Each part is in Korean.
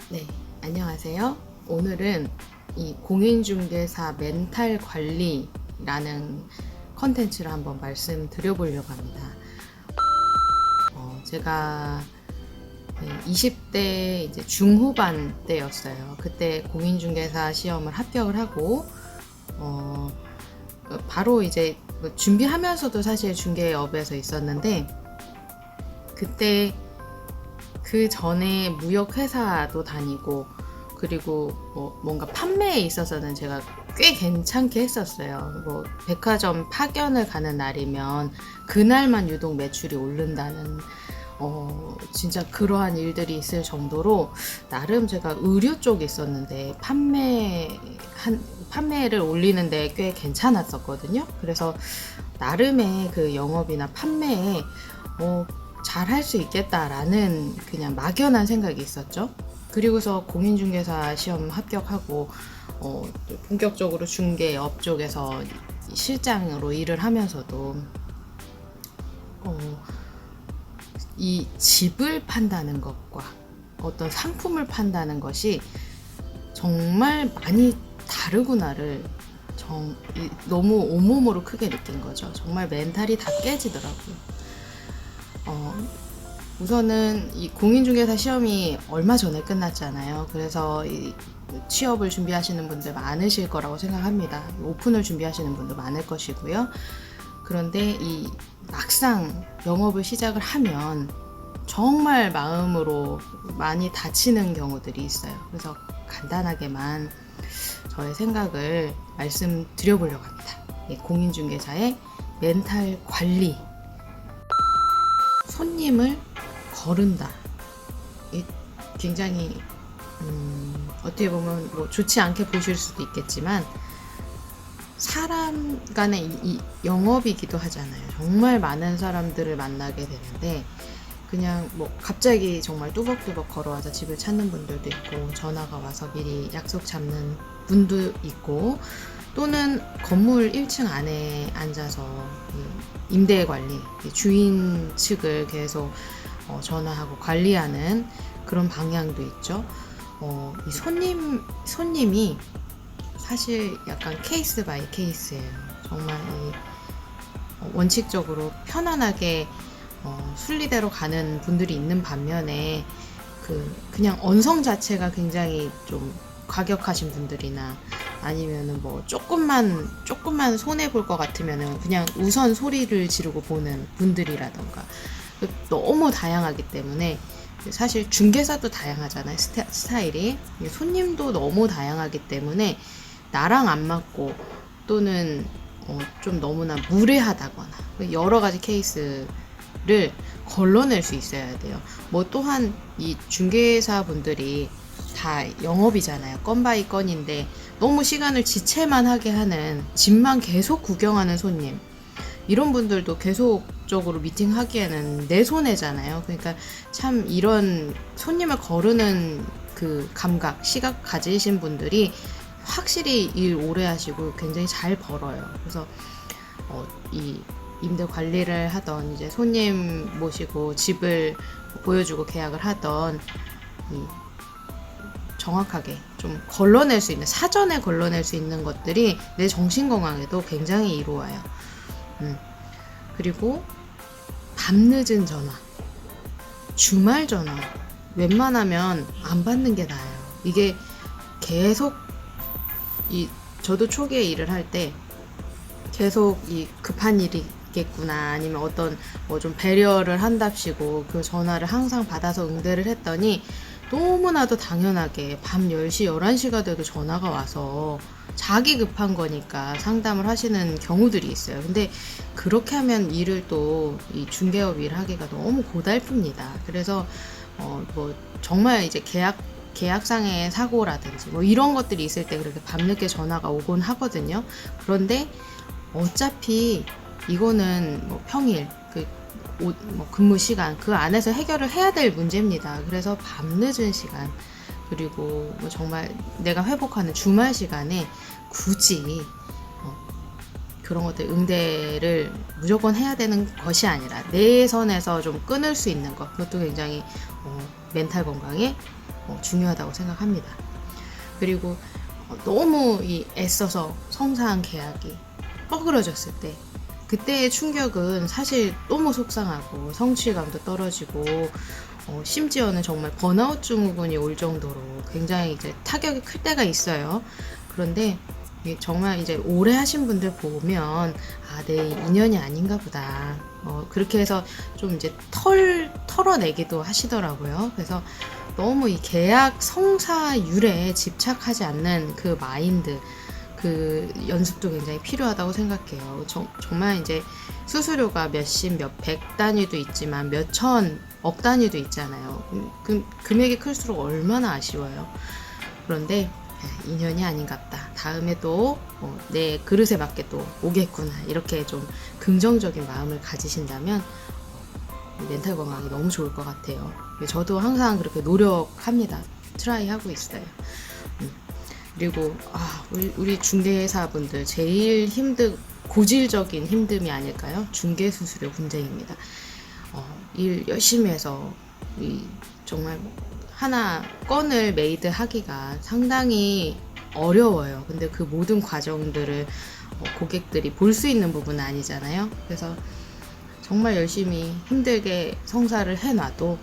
네, 안녕하세요. 오늘은 이 공인중개사 멘탈 관리라는 컨텐츠를 한번 말씀드려보려고 합니다. 제가 20대 이제 중후반 때였어요. 그때 공인중개사 시험을 합격을 하고 바로 이제 준비하면서도 사실 중개업에서 있었는데, 그때 그 전에 무역회사도 다니고, 그리고 뭔가 판매에 있어서는 제가 꽤 괜찮게 했었어요. 백화점 파견을 가는 날이면 그날만 유독 매출이 오른다는 진짜 그러한 일들이 있을 정도로 나름 제가 의류 쪽에 있었는데 판매를 올리는데 꽤 괜찮았었거든요. 그래서 나름의 그 영업이나 판매에 잘 할 수 있겠다라는 그냥 막연한 생각이 있었죠. 그리고서 공인중개사 시험 합격하고 본격적으로 중개업 쪽에서 실장으로 일을 하면서도 이 집을 판다는 것과 어떤 상품을 판다는 것이 정말 많이 다르구나를 너무 온몸으로 크게 느낀 거죠. 정말 멘탈이 다 깨지더라고요. 우선은 이 공인중개사 시험이 얼마 전에 끝났잖아요. 그래서 이 취업을 준비하시는 분들 많으실 거라고 생각합니다. 오픈을 준비하시는 분도 많을 것이고요. 그런데 이 막상 영업을 시작을 하면 정말 마음으로 많이 다치는 경우들이 있어요. 그래서 간단하게만 저의 생각을 말씀드려보려고 합니다. 공인중개사의 멘탈 관리. 손님을 거른다. 굉장히 어떻게 보면 좋지 않게 보실 수도 있겠지만, 사람 간의 이 영업이기도 하잖아요. 정말 많은 사람들을 만나게 되는데 그냥 갑자기 정말 뚜벅뚜벅 걸어와서 집을 찾는 분들도 있고, 전화가 와서 미리 약속 잡는 분도 있고, 또는 건물 1층 안에 앉아서 임대 관리, 주인 측을 계속 전화하고 관리하는 그런 방향도 있죠. 이 손님이 사실 약간 케이스 바이 케이스예요. 정말 원칙적으로 편안하게 순리대로 가는 분들이 있는 반면에 그냥 언성 자체가 굉장히 좀 과격하신 분들이나, 아니면은 조금만 손해 볼 것 같으면은 그냥 우선 소리를 지르고 보는 분들이라던가, 너무 다양하기 때문에 사실 중개사도 다양하잖아요. 스타일이. 손님도 너무 다양하기 때문에 나랑 안 맞고, 또는 좀 너무나 무례하다거나 여러 가지 케이스를 걸러낼 수 있어야 돼요. 또한 이 중개사 분들이 다 영업이잖아요. 건 바이 건인데 너무 시간을 지체만 하게 하는, 집만 계속 구경하는 손님, 이런 분들도 계속적으로 미팅하기에는 내 손해잖아요. 그러니까 참 이런 손님을 거르는 그 감각, 시각 가지신 분들이 확실히 일 오래 하시고 굉장히 잘 벌어요. 그래서 이 임대 관리를 하던, 이제 손님 모시고 집을 보여주고 계약을 하던, 정확하게 좀 걸러낼 수 있는, 사전에 걸러낼 수 있는 것들이 내 정신 건강에도 굉장히 이로워요. 그리고 밤늦은 전화, 주말 전화 웬만하면 안 받는 게 나아요. 이게 계속 저도 초기에 일을 할 때 계속 급한 일이겠구나, 아니면 어떤 좀 배려를 한답시고 그 전화를 항상 받아서 응대를 했더니, 너무나도 당연하게 밤 10시, 11시가 돼도 전화가 와서 자기 급한 거니까 상담을 하시는 경우들이 있어요. 근데 그렇게 하면 일을 또 이 중개업 일을 하기가 너무 고달픕니다. 그래서 정말 이제 계약상의 사고라든지 이런 것들이 있을 때 그렇게 밤늦게 전화가 오곤 하거든요. 그런데 어차피 이거는 평일 근무 시간 그 안에서 해결을 해야 될 문제입니다. 그래서 밤늦은 시간, 그리고 정말 내가 회복하는 주말 시간에 굳이 그런 것들 응대를 무조건 해야 되는 것이 아니라 내 선에서 좀 끊을 수 있는 것, 그것도 굉장히 멘탈 건강에 중요하다고 생각합니다. 그리고 너무 애써서 성사한 계약이 뻐그러졌을 때 그때의 충격은 사실 너무 속상하고 성취감도 떨어지고 심지어는 정말 번아웃 증후군이 올 정도로 굉장히 이제 타격이 클 때가 있어요. 그런데 정말 이제 오래 하신 분들 보면 내 인연이 아닌가 보다. 그렇게 해서 좀 이제 털어내기도 하시더라고요. 그래서 너무 이 계약 성사율에 집착하지 않는 그 마인드, 그 연습도 굉장히 필요하다고 생각해요. 정말 이제 수수료가 몇십, 몇백 단위도 있지만 몇천, 억 단위도 있잖아요. 금액이 클수록 얼마나 아쉬워요. 그런데 인연이 아닌갑다. 다음에도 내 그릇에 맞게 또 오겠구나. 이렇게 좀 긍정적인 마음을 가지신다면 멘탈 건강이 너무 좋을 것 같아요. 저도 항상 그렇게 노력합니다. 트라이 하고 있어요. 그리고 우리 중개사분들 제일 고질적인 힘듦이 아닐까요? 중개 수수료 분쟁입니다. 일 열심히 해서 정말 하나 건을 메이드 하기가 상당히 어려워요. 근데 그 모든 과정들을 고객들이 볼 수 있는 부분은 아니잖아요. 그래서 정말 열심히 힘들게 성사를 해놔도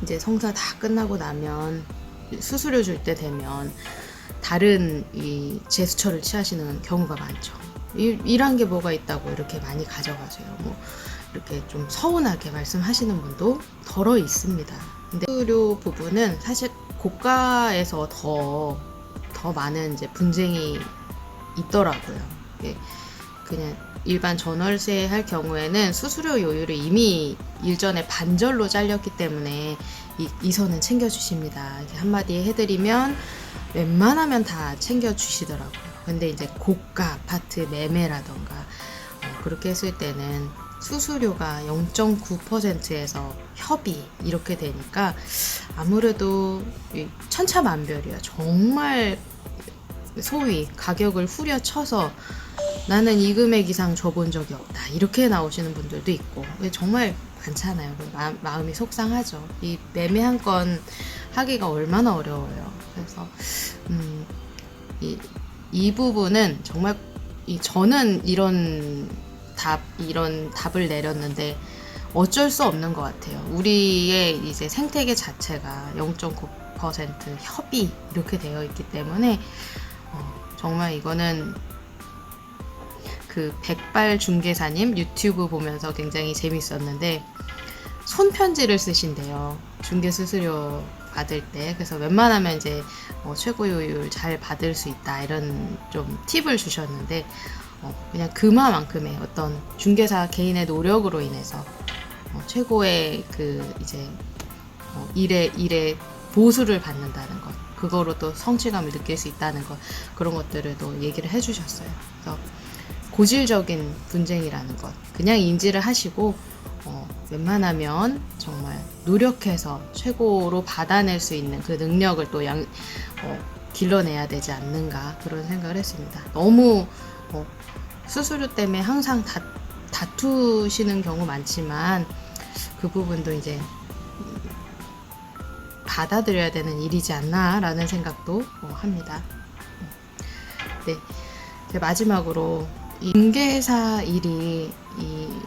이제 성사 다 끝나고 나면 수수료 줄 때 되면 다른 이 제스처를 취하시는 경우가 많죠. 일한 게 뭐가 있다고 이렇게 많이 가져가세요. 이렇게 좀 서운하게 말씀하시는 분도 덜어 있습니다. 근데 수수료 부분은 사실 고가에서 더 많은 이제 분쟁이 있더라고요. 그냥 일반 전월세 할 경우에는 수수료 요율이 이미 일전에 반절로 잘렸기 때문에 이 선은 챙겨주십니다. 이렇게 한마디 해드리면 웬만하면 다 챙겨주시더라고요. 근데 이제 고가 아파트 매매라던가 그렇게 했을 때는 수수료가 0.9%에서 협의 이렇게 되니까 아무래도 천차만별이야. 정말 소위 가격을 후려쳐서 나는 이 금액 이상 줘본 적이 없다 이렇게 나오시는 분들도 있고 정말 많잖아요. 마음이 속상하죠. 이 매매 한 건 하기가 얼마나 어려워요. 그래서 이 부분은 정말 저는 이런 답을 내렸는데 어쩔 수 없는 것 같아요. 우리의 이제 생태계 자체가 0.9% 협의 이렇게 되어 있기 때문에 정말 이거는 그 백발 중개사님 유튜브 보면서 굉장히 재밌었는데 손편지를 쓰신대요. 중개 수수료 받을 때. 그래서 웬만하면 이제 최고요율 잘 받을 수 있다 이런 좀 팁을 주셨는데 그냥 그만큼의 어떤 중개사 개인의 노력으로 인해서 최고의 그 이제 일의 보수를 받는다는 것, 그거로 또 성취감을 느낄 수 있다는 것, 그런 것들을 또 얘기를 해주셨어요. 그래서 고질적인 분쟁이라는 것 그냥 인지를 하시고 웬만하면 정말 노력해서 최고로 받아낼 수 있는 그 능력을 또 길러내야 되지 않는가 그런 생각을 했습니다. 너무 수수료 때문에 항상 다투시는 경우 많지만 그 부분도 이제 받아들여야 되는 일이지 않나 라는 생각도 합니다. 네, 마지막으로 이 중개사 일이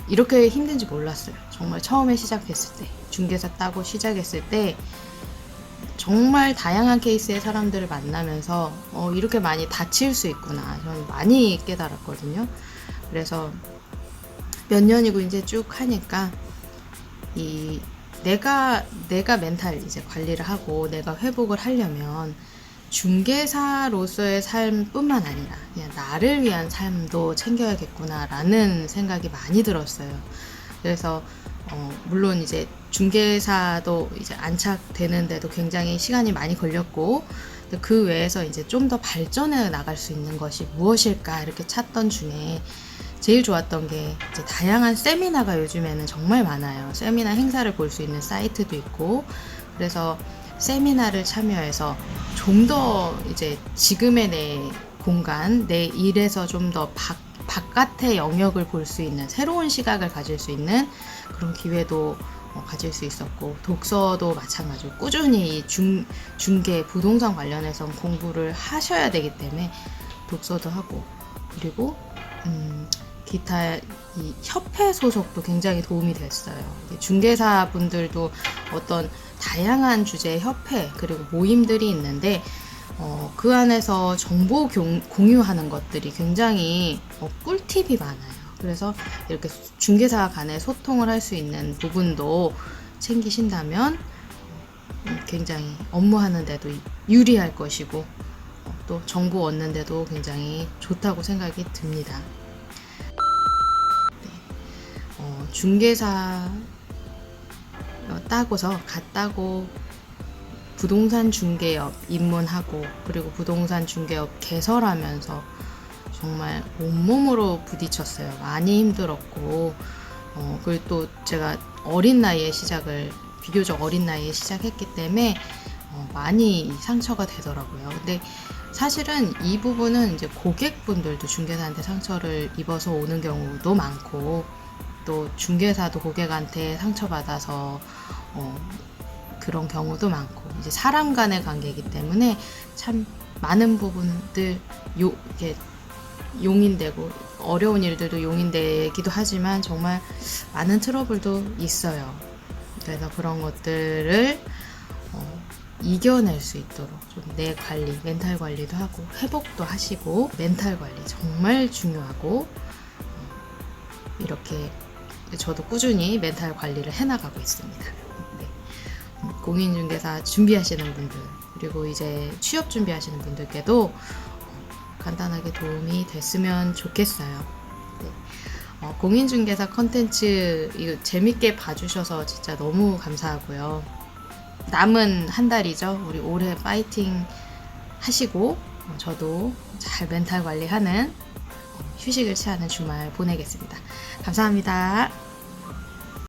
이렇게 힘든지 몰랐어요. 정말 처음에 시작했을 때 중개사 따고 시작했을 때 정말 다양한 케이스의 사람들을 만나면서 이렇게 많이 다칠 수 있구나 저는 많이 깨달았거든요. 그래서 몇 년이고 이제 쭉 하니까 내가 멘탈 이제 관리를 하고 내가 회복을 하려면 중개사로서의 삶뿐만 아니라 그냥 나를 위한 삶도 챙겨야겠구나라는 생각이 많이 들었어요. 그래서 물론 이제 중개사도 이제 안착되는데도 굉장히 시간이 많이 걸렸고 그 외에서 이제 좀 더 발전해 나갈 수 있는 것이 무엇일까 이렇게 찾던 중에 제일 좋았던 게 이제 다양한 세미나가 요즘에는 정말 많아요. 세미나 행사를 볼 수 있는 사이트도 있고 그래서 세미나를 참여해서 좀 더 이제 지금의 내 공간, 내 일에서 좀 더 바깥의 영역을 볼 수 있는 새로운 시각을 가질 수 있는 그런 기회도 가질 수 있었고, 독서도 마찬가지로 꾸준히 중개, 부동산 관련해서 공부를 하셔야 되기 때문에 독서도 하고, 그리고 기타 이 협회 소속도 굉장히 도움이 됐어요. 중개사 분들도 어떤 다양한 주제의 협회 그리고 모임들이 있는데 그 안에서 정보 공유하는 것들이 굉장히 꿀팁이 많아요. 그래서 이렇게 중개사 간에 소통을 할 수 있는 부분도 챙기신다면 굉장히 업무하는 데도 유리할 것이고 또 정보 얻는 데도 굉장히 좋다고 생각이 듭니다. 중개사 따고서 갔다고 부동산 중개업 입문하고 그리고 부동산 중개업 개설하면서 정말 온몸으로 부딪혔어요. 많이 힘들었고 그리고 또 제가 비교적 어린 나이에 시작했기 때문에 많이 상처가 되더라고요. 근데 사실은 이 부분은 이제 고객분들도 중개사한테 상처를 입어서 오는 경우도 많고 또 중개사도 고객한테 상처받아서 그런 경우도 많고 이제 사람 간의 관계이기 때문에 참 많은 부분들 이렇게 용인되고 어려운 일들도 용인되기도 하지만 정말 많은 트러블도 있어요. 그래서 그런 것들을 이겨낼 수 있도록 좀 내 관리, 멘탈 관리도 하고 회복도 하시고 멘탈 관리 정말 중요하고 이렇게 저도 꾸준히 멘탈 관리를 해나가고 있습니다. 네. 공인중개사 준비하시는 분들 그리고 이제 취업 준비하시는 분들께도 간단하게 도움이 됐으면 좋겠어요. 네. 공인중개사 컨텐츠 이거 재밌게 봐주셔서 진짜 너무 감사하고요. 남은 한 달이죠. 우리 올해 파이팅 하시고 저도 잘 멘탈 관리하는 휴식을 취하는 주말 보내겠습니다. 감사합니다.